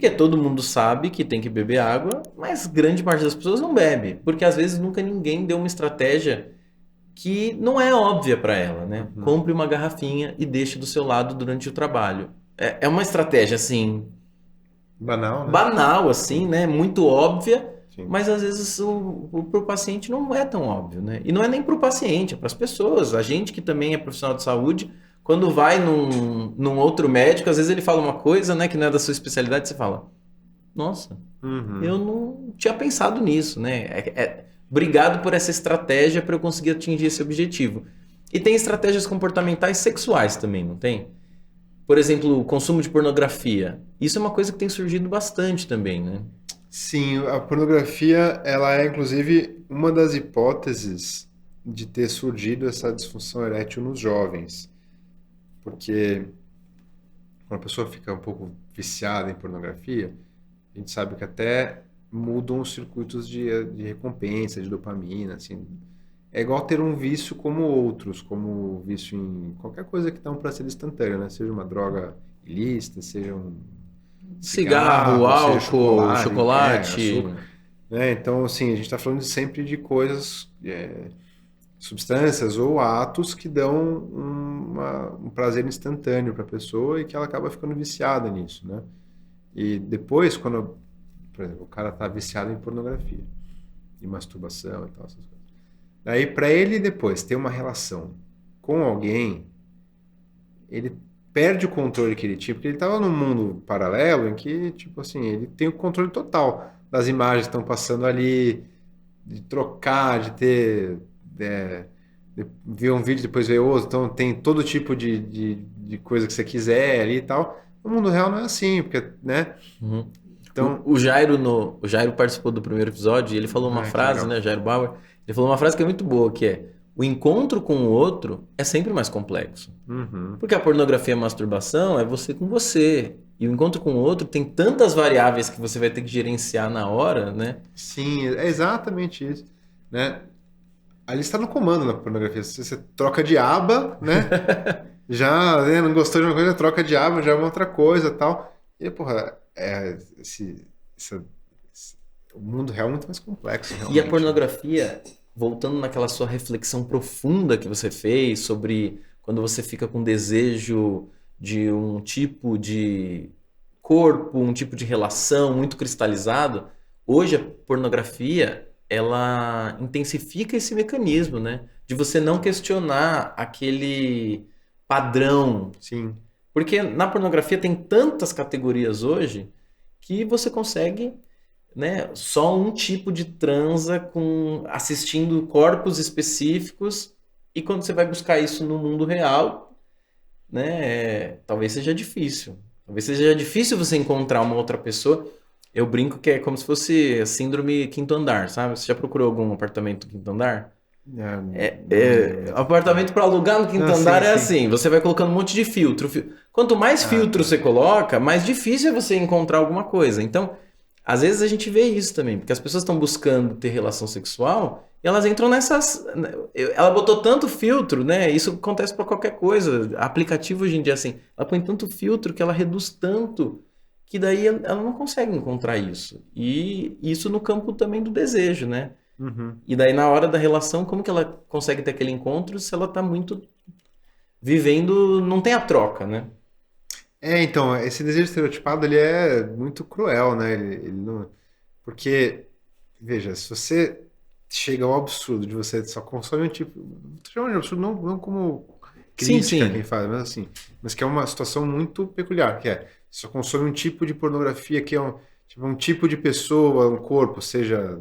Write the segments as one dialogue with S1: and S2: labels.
S1: Porque todo mundo sabe que tem que beber água, mas grande parte das pessoas não bebe. Porque às vezes nunca ninguém deu uma estratégia que não é óbvia para ela, né?
S2: Uhum.
S1: Compre uma garrafinha e deixe do seu lado durante o trabalho. É uma estratégia assim,
S2: Banal, né?
S1: banal, assim,
S2: Sim,
S1: né? Muito óbvia,
S2: sim.
S1: mas às vezes pro paciente não é tão óbvio, né? E não é nem pro paciente, é para as pessoas. A gente que também é profissional de saúde, quando vai num outro médico, às vezes ele fala uma coisa, né, que não é da sua especialidade, você fala, nossa, eu
S2: Uhum.
S1: não tinha pensado nisso, né? Obrigado por essa estratégia para eu conseguir atingir esse objetivo. E tem estratégias comportamentais sexuais também, não tem? Por exemplo, o consumo de pornografia. Isso é uma coisa que tem surgido bastante também, né?
S2: Sim, a pornografia, ela é inclusive uma das hipóteses de ter surgido essa disfunção erétil nos jovens, porque quando a pessoa fica um pouco viciada em pornografia, a gente sabe que até mudam os circuitos de recompensa, de dopamina, assim. É igual ter um vício como outros, como o vício em qualquer coisa que dá um prazer instantâneo, né? Seja uma droga ilícita, seja um
S1: Cigarro,
S2: cigarro, seja
S1: álcool,
S2: chocolate,
S1: chocolate.
S2: açúcar, né? Então, assim, a gente está falando sempre de coisas, substâncias ou atos que dão um prazer instantâneo para a pessoa e que ela acaba ficando viciada nisso, né? E depois, quando, por exemplo, o cara está viciado em pornografia, em masturbação e tal, essas coisas. Daí, para ele depois ter uma relação com alguém, ele perde o controle que ele tinha, porque ele estava num mundo paralelo em que, tipo assim, ele tem o controle total das imagens que estão passando ali, de trocar, de ter. é, de ver um vídeo, depois ver outro, então tem todo tipo de coisa que você quiser ali e tal. No mundo real não é assim, porque, né?
S1: Uhum.
S2: Então,
S1: O Jairo participou do primeiro episódio e ele falou uma
S2: que
S1: frase,
S2: legal.
S1: né, Jairo Bauer? Ele falou uma frase que é muito boa, que é: o encontro com o outro é sempre mais complexo.
S2: Uhum.
S1: Porque a pornografia e a masturbação é você com você. E o encontro com o outro tem tantas variáveis que você vai ter que gerenciar na hora, né?
S2: Sim, é exatamente isso, né? Ali está no comando na pornografia. Você troca de aba, né? Já, né, não gostou de uma coisa, troca de aba, já é uma outra coisa, tal. E, porra, o mundo real é muito mais complexo,
S1: E a
S2: realmente, né?
S1: pornografia, voltando naquela sua reflexão profunda que você fez sobre quando você fica com desejo de um tipo de corpo, um tipo de relação muito cristalizado, hoje a pornografia, ela intensifica esse mecanismo, né? De você não questionar aquele padrão.
S2: Sim.
S1: Porque na pornografia tem tantas categorias hoje que você consegue, né, só um tipo de transa com assistindo corpos específicos e quando você vai buscar isso no mundo real, né, talvez seja difícil. Talvez seja difícil você encontrar uma outra pessoa. Eu brinco que é como se fosse a síndrome quinto andar, sabe? Você já procurou algum apartamento quinto andar?
S2: É, não lembro.
S1: Apartamento para alugar no quinto
S2: Não, sim,
S1: andar é
S2: sim.
S1: assim, você vai colocando um monte de filtro. Quanto mais
S2: Ah,
S1: filtro
S2: tá.
S1: você coloca, mais difícil é você encontrar alguma coisa. Então, às vezes a gente vê isso também, porque as pessoas estão buscando ter relação sexual e elas entram nessas. Ela botou tanto filtro, né? Isso acontece para qualquer coisa. Aplicativo hoje em dia, assim, ela põe tanto filtro que ela reduz tanto que daí ela não consegue encontrar isso. E isso no campo também do desejo, né?
S2: Uhum.
S1: E daí, na hora da relação, como que ela consegue ter aquele encontro se ela tá muito vivendo, não tem a troca, né?
S2: Então, esse desejo estereotipado, ele é muito cruel, né? Ele não... Porque, veja, se você chega ao absurdo de você só consome um tipo... Tô chamando de absurdo não como
S1: Sim,
S2: crítica a quem
S1: sim.
S2: faz, mas assim, mas que é uma situação muito peculiar, que é, só consome um tipo de pornografia que é tipo, um tipo de pessoa, um corpo, seja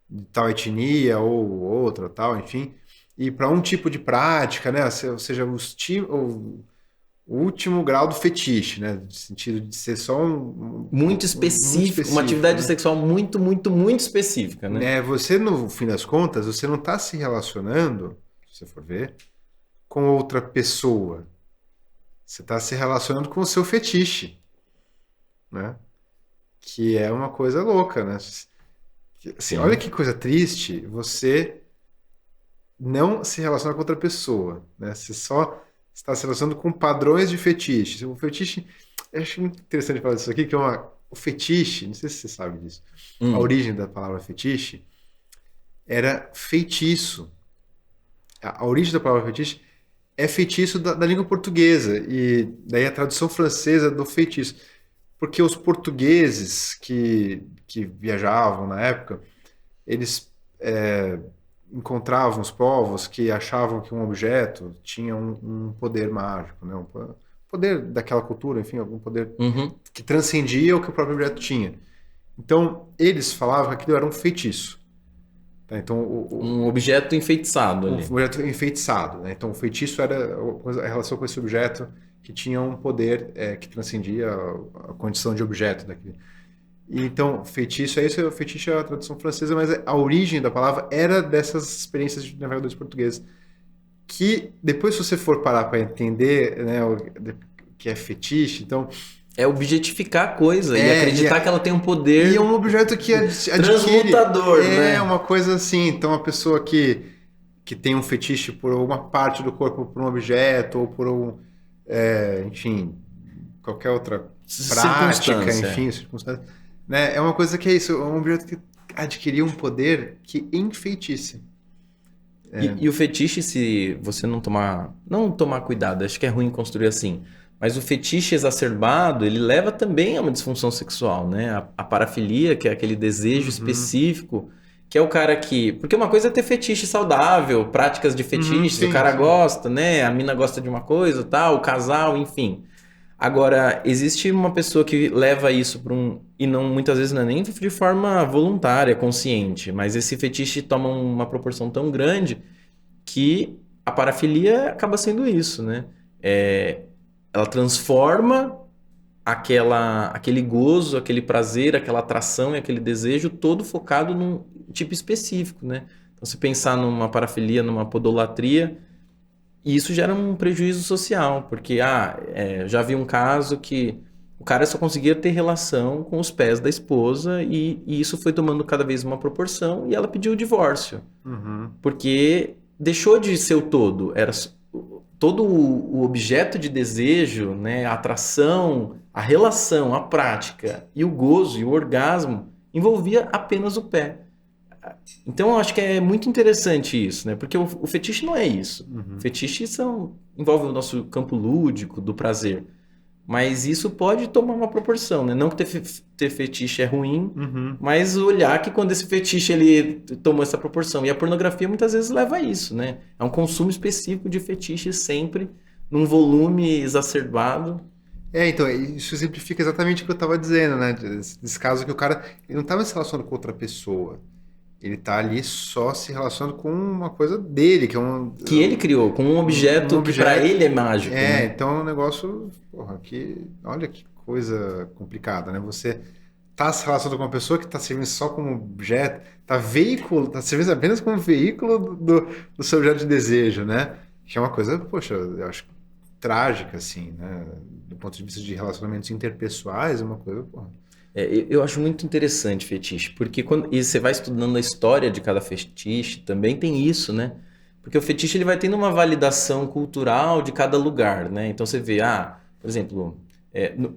S2: de tal etnia ou outra, tal, enfim, e para um tipo de prática, né? Ou seja, o último grau do fetiche, né? No sentido de ser só
S1: Muito
S2: muito
S1: específico, uma
S2: específico,
S1: atividade
S2: né?
S1: sexual muito, muito, muito específica, né?
S2: Você, no fim das contas, você não está se relacionando, se você for ver, com outra pessoa. Você está se relacionando com o seu fetiche, né? Que é uma coisa louca, né? Assim, olha
S1: Sim.
S2: que coisa triste você não se relaciona com outra pessoa, né? Você só está se relacionando com padrões de fetiche. O fetiche, eu acho muito interessante falar disso aqui, que é uma o fetiche, não sei se você sabe disso, a
S1: Hum.
S2: origem da palavra fetiche era feitiço. A origem da palavra fetiche é feitiço da língua portuguesa, e daí a tradução francesa do feitiço. Porque os portugueses que viajavam na época, eles encontravam os povos que achavam que um objeto tinha um poder mágico, né? Poder daquela cultura, enfim, algum poder
S1: Uhum.
S2: que transcendia o que o próprio objeto tinha. Então, eles falavam que aquilo era um feitiço. Tá? Então,
S1: Um objeto enfeitiçado
S2: um
S1: ali.
S2: objeto enfeitiçado, né? Então, o feitiço era a relação com esse objeto que tinha um poder que transcendia a condição de objeto daquele. E, então, feitiço é isso, feitiço é a tradução francesa, mas a origem da palavra era dessas experiências de navegadores portugueses. Que depois, se você for parar para entender, né, o que é fetiche, então
S1: É objetificar a coisa e
S2: é,
S1: acreditar que ela tem um
S2: e é
S1: poder
S2: um objeto que adquire.
S1: transmutador,
S2: É
S1: né?
S2: uma coisa assim. Então, a pessoa que tem um fetiche por uma parte do corpo, por um objeto, ou por enfim, qualquer outra prática,
S1: Circunstância.
S2: enfim, circunstância, né? É uma coisa que é isso, é um objeto que adquiriu um poder que enfeitiça.
S1: E o fetiche, se você não tomar cuidado, acho que é ruim construir assim. Mas o fetiche exacerbado, ele leva também a uma disfunção sexual, né? A parafilia, que é aquele desejo
S2: Uhum.
S1: específico, que é o cara que. Porque uma coisa é ter fetiche saudável, práticas de
S2: Uhum,
S1: fetiches, o
S2: sim,
S1: cara
S2: sim.
S1: gosta, né? A mina gosta de uma coisa, tal, o casal, enfim. Agora, existe uma pessoa que leva isso para um. E não, muitas vezes não é nem de forma voluntária, consciente, mas esse fetiche toma uma proporção tão grande que a parafilia acaba sendo isso, né? É, ela transforma aquele gozo, aquele prazer, aquela atração e aquele desejo todo focado num tipo específico, né? Então, se pensar numa parafilia, numa podolatria, isso gera um prejuízo social, porque já vi um caso que o cara só conseguia ter relação com os pés da esposa e isso foi tomando cada vez uma proporção e ela pediu o divórcio.
S2: Uhum.
S1: Porque deixou de ser o todo, era todo o objeto de desejo, né, a atração, a relação, a prática e o gozo e o orgasmo envolvia apenas o pé. Então eu acho que é muito interessante isso, né? Porque o fetiche não é isso. O
S2: Uhum.
S1: fetiche envolve o nosso campo lúdico do prazer. Mas isso pode tomar uma proporção, né? Não que ter fetiche é ruim,
S2: Uhum.
S1: mas olhar que quando esse fetiche ele tomou essa proporção. E a pornografia muitas vezes leva a isso, né? É um consumo específico de fetiche sempre num volume exacerbado.
S2: Então, isso exemplifica exatamente o que eu estava dizendo, né? Desse caso que o cara ele não estava se relacionando com outra pessoa. Ele tá ali só se relacionando com uma coisa dele, que é
S1: Que ele criou, com um
S2: um
S1: objeto que para
S2: objeto.
S1: ele é mágico, né?
S2: Então é um negócio, porra, olha que coisa complicada, né? Você tá se relacionando com uma pessoa que tá servindo só como objeto, tá servindo apenas como veículo do seu objeto de desejo, né? Que é uma coisa, poxa, eu acho trágica, assim, né? Do ponto de vista de relacionamentos interpessoais, é uma coisa, porra.
S1: Eu acho muito interessante fetiche, porque e você vai estudando a história de cada fetiche, também tem isso, né? Porque o fetiche ele vai tendo uma validação cultural de cada lugar, né? Então você vê, por exemplo,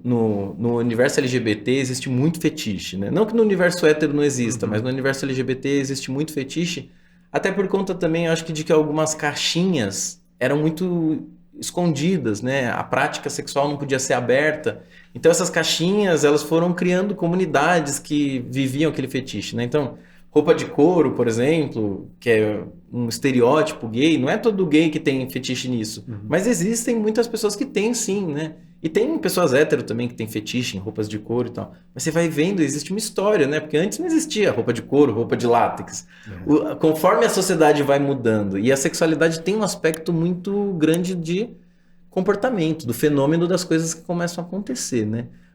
S1: no universo LGBT existe muito fetiche, né? Não que no universo hétero não exista, mas
S2: Uhum,
S1: no universo LGBT existe muito fetiche, até por conta também, eu acho que de que algumas caixinhas eram muito escondidas, né? A prática sexual não podia ser aberta. Então essas caixinhas, elas foram criando comunidades que viviam aquele fetiche, né? Então, roupa de couro, por exemplo, que é um estereótipo gay, não é todo gay que tem fetiche nisso,
S2: uhum.
S1: mas existem muitas pessoas que têm sim, né? E tem pessoas hétero também que têm fetiche em roupas de couro e tal. Mas você vai vendo, existe uma história, né? Porque antes não existia roupa de couro, roupa de látex.
S2: É.
S1: Conforme a sociedade vai mudando, e a sexualidade tem um aspecto muito grande de comportamento, do fenômeno das coisas que começam a acontecer, né?